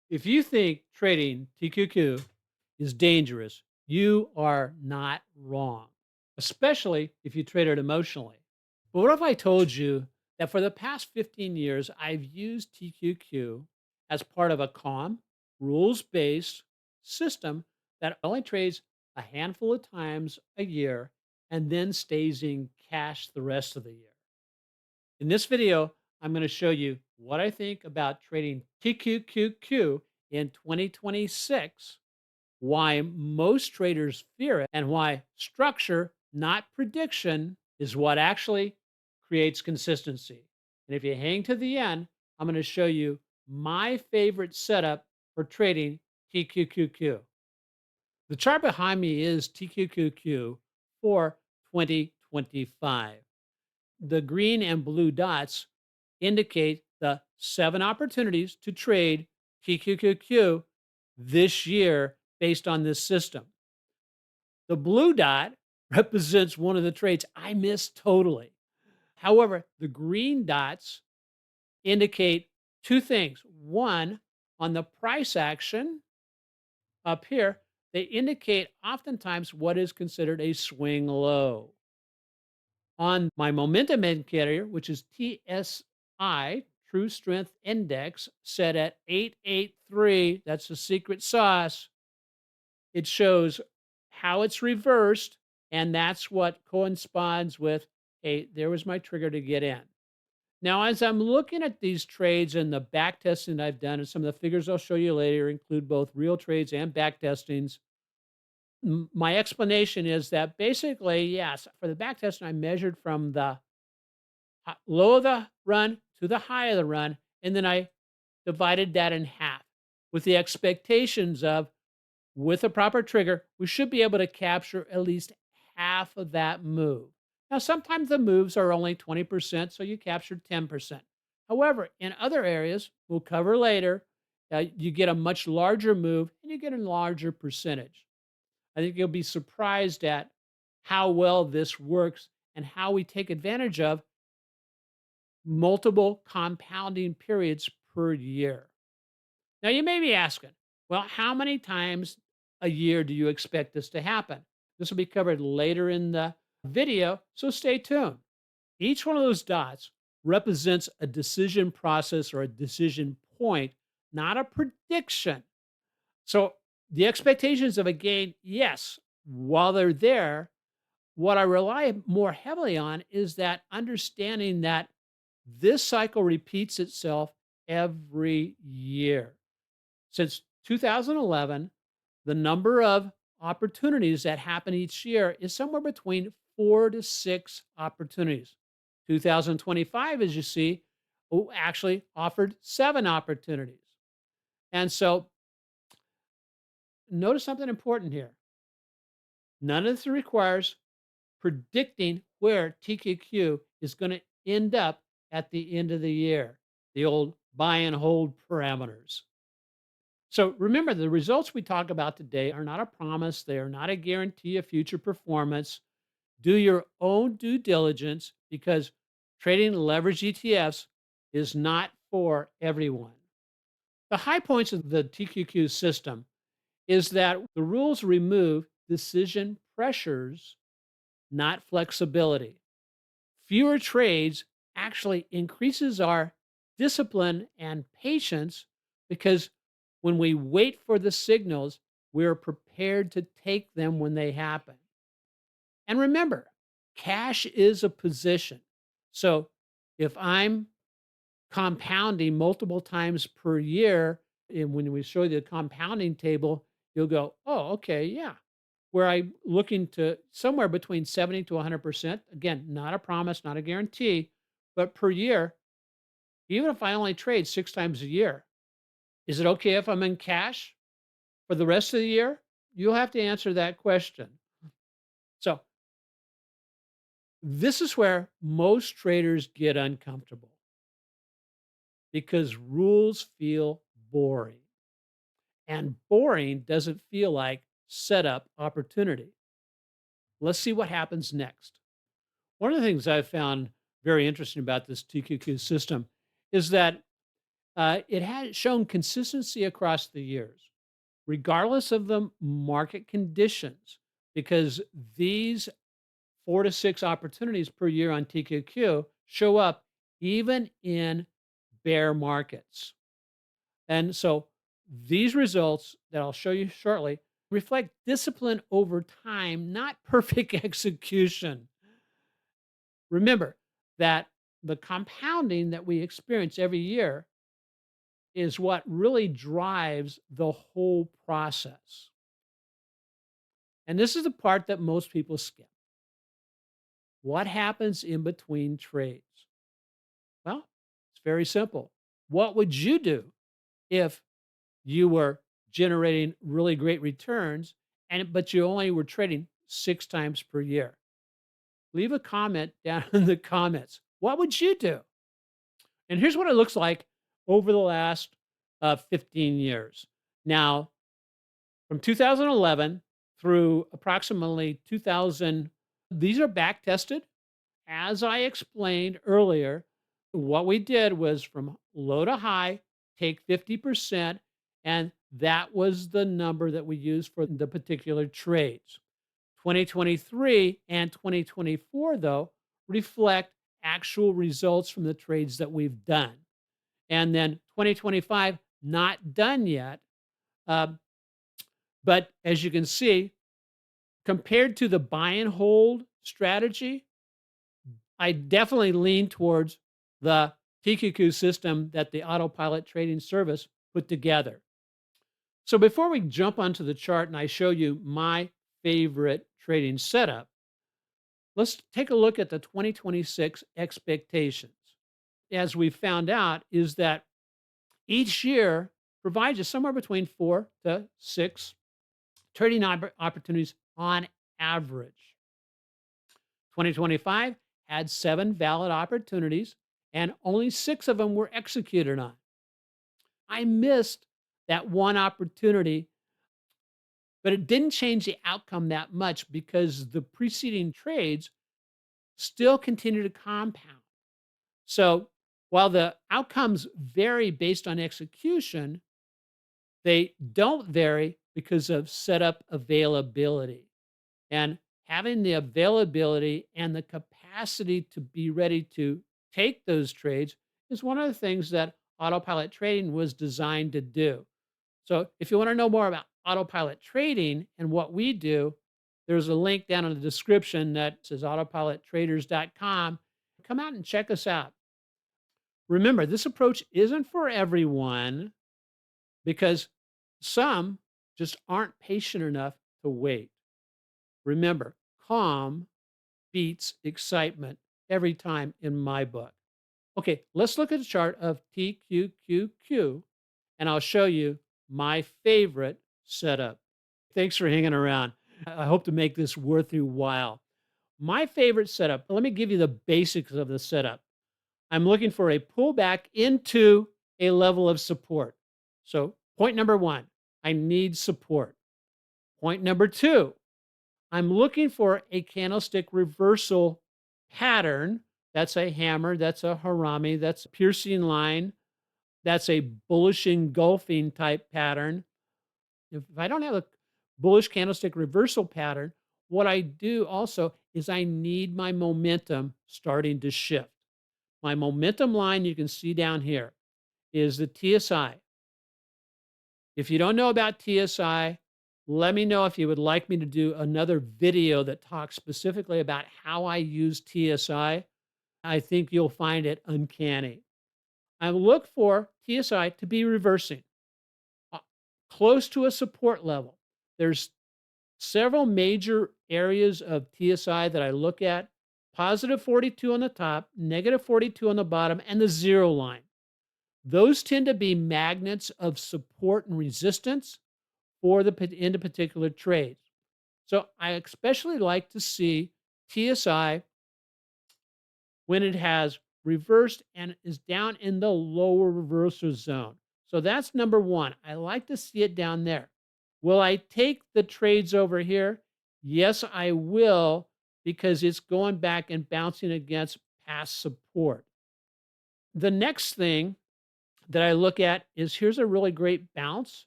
If you think trading TQQ is dangerous, you are not wrong, especially if you trade it emotionally. But what if I told you that for the past 15 years, I've used TQQ as part of a calm, rules based system that only trades a handful of times a year and then stays in cash the rest of the year? In this video, I'm going to show you what I think about trading TQQQ in 2026, why most traders fear it, and why structure, not prediction, is what actually creates consistency. And if you hang to the end, I'm going to show you my favorite setup for trading TQQQ. The chart behind me is TQQQ for 2025. The green and blue dots indicate the 7 opportunities to trade TQQQ this year based on this system. The blue dot represents one of the trades I missed totally. However, the green dots indicate two things. One, on the price action up here, they indicate oftentimes what is considered a swing low. On my momentum indicator, which is TSI, True Strength Index, set at 883, that's the secret sauce. It shows how it's reversed, and that's what corresponds with, hey, there was my trigger to get in. Now, as I'm looking at these trades and the back testing I've done, and some of the figures I'll show you later include both real trades and back testings. My explanation is that basically, yes, for the back testing, I measured from the low of the run to the high of the run, and then I divided that in half with the expectations of, with a proper trigger, we should be able to capture at least half of that move. Now, sometimes the moves are only 20%, so you captured 10%. However, in other areas, we'll cover later, you get a much larger move and you get a larger percentage. I think you'll be surprised at how well this works and how we take advantage of multiple compounding periods per year. Now, you may be asking, well, how many times a year do you expect this to happen? This will be covered later in the video, so stay tuned. Each one of those dots represents a decision process or a decision point, not a prediction. So, the expectations of a gain, yes, while they're there, what I rely more heavily on is that understanding that this cycle repeats itself every year. Since 2011, the number of opportunities that happen each year is somewhere between 4 to 6 opportunities. 2025, as you see, actually offered 7 opportunities. And so notice something important here. None of this requires predicting where TQQ is going to end up at the end of the year, the old buy and hold parameters. So remember, the results we talk about today are not a promise, they are not a guarantee of future performance. Do your own due diligence because trading leverage ETFs is not for everyone. The high points of the TQQ system is that the rules remove decision pressures, not flexibility. Fewer trades actually increases our discipline and patience because when we wait for the signals, we're prepared to take them when they happen. And remember, cash is a position. So if I'm compounding multiple times per year, and when we show you the compounding table, you'll go, oh, okay, yeah. Where I'm looking to somewhere between 70 to 100%. Again, not a promise, not a guarantee, but per year, even if I only trade 6 times a year, is it okay if I'm in cash for the rest of the year? You'll have to answer that question. So, this is where most traders get uncomfortable because rules feel boring. And boring doesn't feel like setup opportunity. Let's see what happens next. One of the things I've found very interesting about this TQQ system is that It has shown consistency across the years, regardless of the market conditions, because these 4 to 6 opportunities per year on TQQ show up even in bear markets. And so these results that I'll show you shortly reflect discipline over time, not perfect execution. Remember that the compounding that we experience every year is what really drives the whole process. And this is the part that most people skip. What happens in between trades? Well, it's very simple. What would you do if you were generating really great returns but you only were trading 6 times per year? Leave a comment down in the comments. What would you do? And here's what it looks like over the last 15 years. Now, from 2011 through approximately 2000, these are back tested. As I explained earlier, what we did was from low to high, take 50%, and that was the number that we used for the particular trades. 2023 and 2024, though, reflect actual results from the trades that we've done. And then 2025, not done yet. Uh, but as you can see, compared to the buy and hold strategy, I definitely lean towards the TQQ system that the AutoPilot Trading Service put together. So before we jump onto the chart and I show you my favorite trading setup, let's take a look at the 2026 expectations. As we found out, is that each year provides you somewhere between 4 to 6 trading opportunities on average. 2025 had 7 valid opportunities, and only 6 of them were executed on. I missed that one opportunity, but it didn't change the outcome that much because the preceding trades still continue to compound. So while the outcomes vary based on execution, they don't vary because of setup availability. And having the availability and the capacity to be ready to take those trades is one of the things that autopilot trading was designed to do. So if you want to know more about autopilot trading and what we do, there's a link down in the description that says autopilottraders.com. Come out and check us out. Remember, this approach isn't for everyone because some just aren't patient enough to wait. Remember, calm beats excitement every time in my book. Okay, let's look at the chart of TQQQ and I'll show you my favorite setup. Thanks for hanging around. I hope to make this worth your while. My favorite setup, let me give you the basics of the setup. I'm looking for a pullback into a level of support. So, point number 1, I need support. Point number 2, I'm looking for a candlestick reversal pattern. That's a hammer, that's a harami, that's a piercing line, that's a bullish engulfing type pattern. If I don't have a bullish candlestick reversal pattern, what I do also is I need my momentum starting to shift. My momentum line you can see down here is the TSI. If you don't know about TSI, let me know if you would like me to do another video that talks specifically about how I use TSI. I think you'll find it uncanny. I look for TSI to be reversing uh, close to a support level. There's several major areas of TSI that I look at: positive 42 on the top, negative 42 on the bottom, and the 0 line. Those tend to be magnets of support and resistance for into particular trades. So I especially like to see TSI when it has reversed and is down in the lower reversal zone. So that's number 1. I like to see it down there. Will I take the trades over here? Yes, I will, because it's going back and bouncing against past support. The next thing that I look at is here's a really great bounce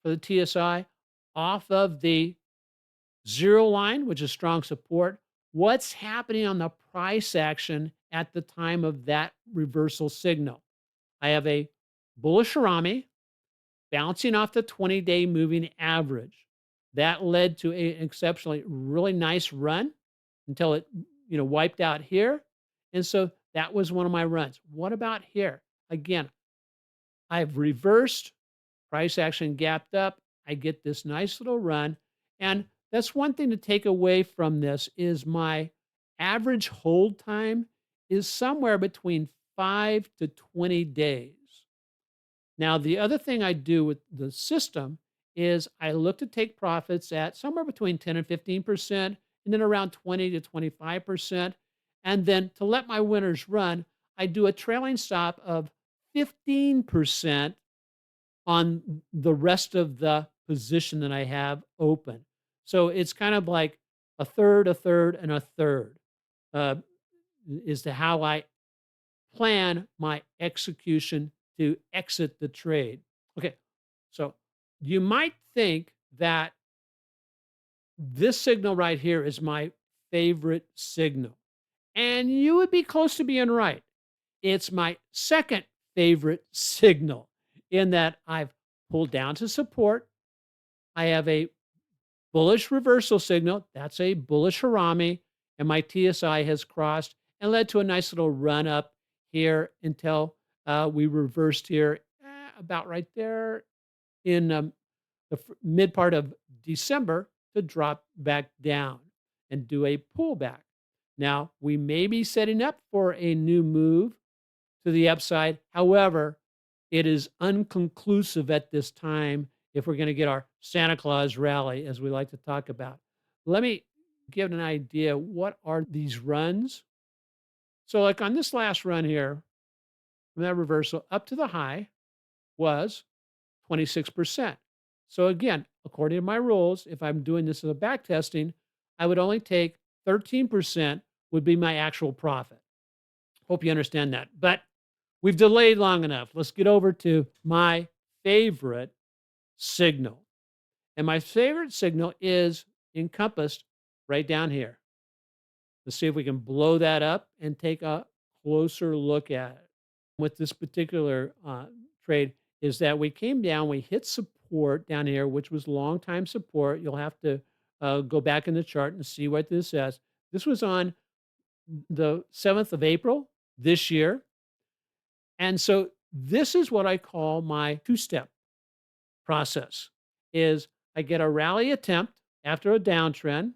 for the TSI off of the 0 line, which is strong support. What's happening on the price action at the time of that reversal signal? I have a bullish Harami bouncing off the 20-day moving average. That led to an exceptionally really nice run until it, wiped out here. And so that was one of my runs. What about here? Again, I've reversed price action gapped up. I get this nice little run. And that's one thing to take away from this is my average hold time is somewhere between 5 to 20 days. Now, the other thing I do with the system is I look to take profits at somewhere between 10 and 15%, and then around 20 to 25%. And then to let my winners run, I do a trailing stop of 15% on the rest of the position that I have open. So it's kind of like a third, and a third uh, is to how I plan my execution to exit the trade. Okay, so you might think that this signal right here is my favorite signal, and you would be close to being right. It's my second favorite signal in that I've pulled down to support. I have a bullish reversal signal. That's a bullish Harami. And my TSI has crossed and led to a nice little run up here until we reversed here about right there in the mid part of December to drop back down and do a pullback. Now, we may be setting up for a new move to the upside. However, it is unconclusive at this time if we're going to get our Santa Claus rally, as we like to talk about. Let me give an idea. What are these runs? So, like on this last run here, from that reversal up to the high was 26%. So, again, according to my rules, if I'm doing this as a back testing, I would only take 13% would be my actual profit. Hope you understand that. But we've delayed long enough. Let's get over to my favorite signal. And my favorite signal is encompassed right down here. Let's see if we can blow that up and take a closer look at it. With this particular trade, is that we came down, we hit support down here, which was long time support. You'll have to go back in the chart and see what this says. This was on the 7th of April this year. And so this is what I call my two-step process is I get a rally attempt after a downtrend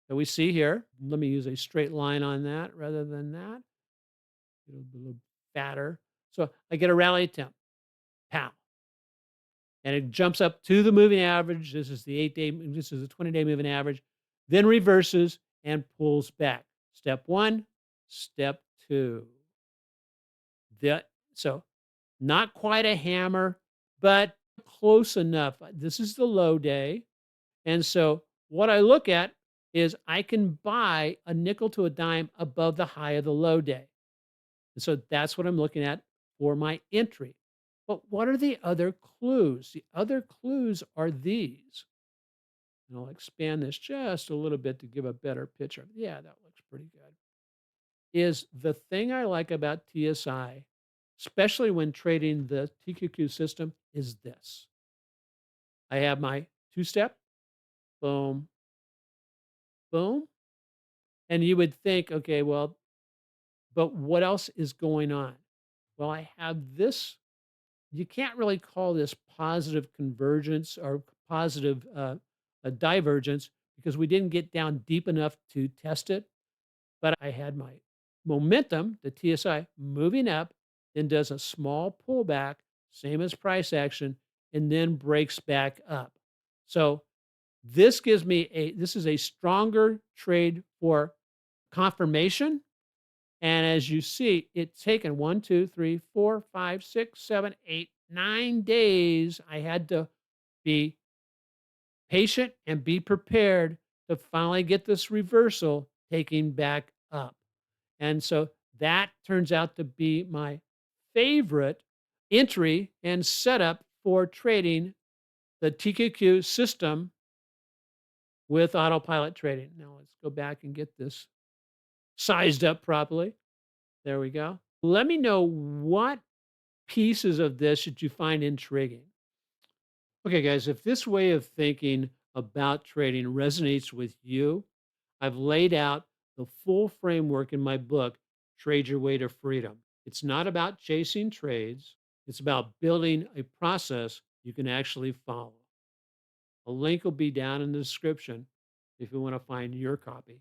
that we see here. Let me use a straight line on that rather than that. It'll be a little fatter. So I get a rally attempt, pow. And it jumps up to the moving average. This is the 8-day, this is the 20-day moving average, then reverses and pulls back. Step one, step two. So not quite a hammer, but close enough. This is the low day. And so what I look at is I can buy a nickel to a dime above the high of the low day. And so that's what I'm looking at for my entry. But what are the other clues? The other clues are these. And I'll expand this just a little bit to give a better picture. Yeah, that looks pretty good. Is the thing I like about TSI, especially when trading the TQQ system, is this. I have my two-step, boom, boom. And you would think, okay, well, but what else is going on? Well, I have this. You can't really call this positive convergence or positive a divergence because we didn't get down deep enough to test it. But I had my momentum, the TSI, moving up, then does a small pullback, same as price action, and then breaks back up. So this is a stronger trade for confirmation. And as you see, it's taken 1, 2, 3, 4, 5, 6, 7, 8, 9 days. I had to be patient and be prepared to finally get this reversal taking back up. And so that turns out to be my favorite entry and setup for trading the TQQ system with Autopilot Trading. Now let's go back and get this sized up properly. There we go. Let me know what pieces of this that you find intriguing. Okay, guys, if this way of thinking about trading resonates with you, I've laid out the full framework in my book, Trade Your Way to Freedom. It's not about chasing trades, it's about building a process you can actually follow. A link will be down in the description if you want to find your copy.